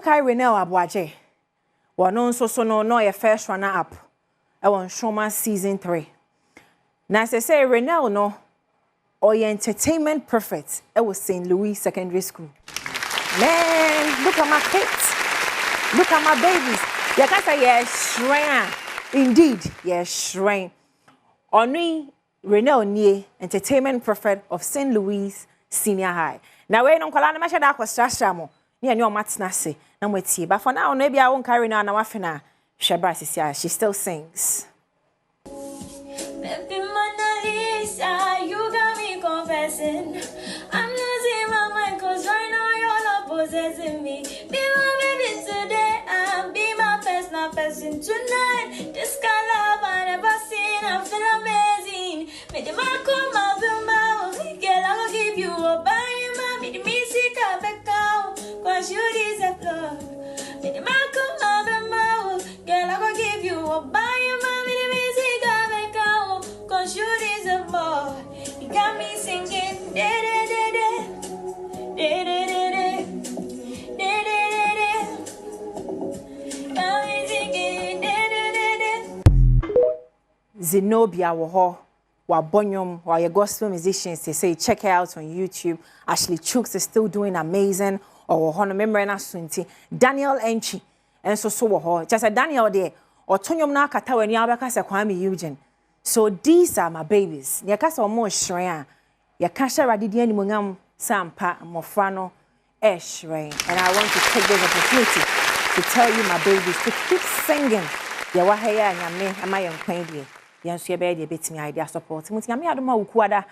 kai Reneil Aboagye. Wono so no your first runner up. I want Nsoromma season 3. Now say Reneil no or your entertainment prophet. I was St. Louis Secondary School. Man, look at my kids. Look at my babies. You can say yeah, shrine. Indeed, yeah, shrine. Only Reneil nie entertainment prophet of St. Louis Senior High. Now we don't call on the that was strashamo. Near your matnase. Now we see. But for now, maybe I won't carry on our fina. She still sings. Baby Mona Lisa, you got me confessing. I'm losing my mind cause right now you're not possessing me. Be my baby today and be my personal person tonight. This kind of love I never seen, I feel amazing. Make the man come out of my mouth. Girl, I will give you a bye, me the music I back out. Cause you deserve love. Make the man come out of my mouth. Girl, I will give you a bye, me the music I back out. Cause you deserve more. You got me singing. Zenobia woho wa bonyom wa your gospel musicians they say check her out on YouTube. Ashley Chooks is still doing amazing. Or woho no member na sunti Daniel Enchi and so woho just a Daniel there or tonyom na kata when yabaka se Kwame Eugene. So these are my babies. Ya kasa omo shrea. Ya kasha radidi animungam sampa mofrano shrea. And I want to take this opportunity to tell you my babies to keep singing. Ya wahaya nyame amaye nkwan Yansu ye be de betimi idea support. Muti nyame adoma ukuada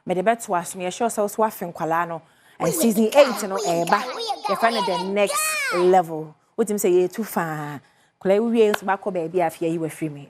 me de beto aso me sure so afen kwala no and season 8 no eba ye find the next level. What him say ye too far. Kwala wie so ba ko ba bia afia yi wa free me.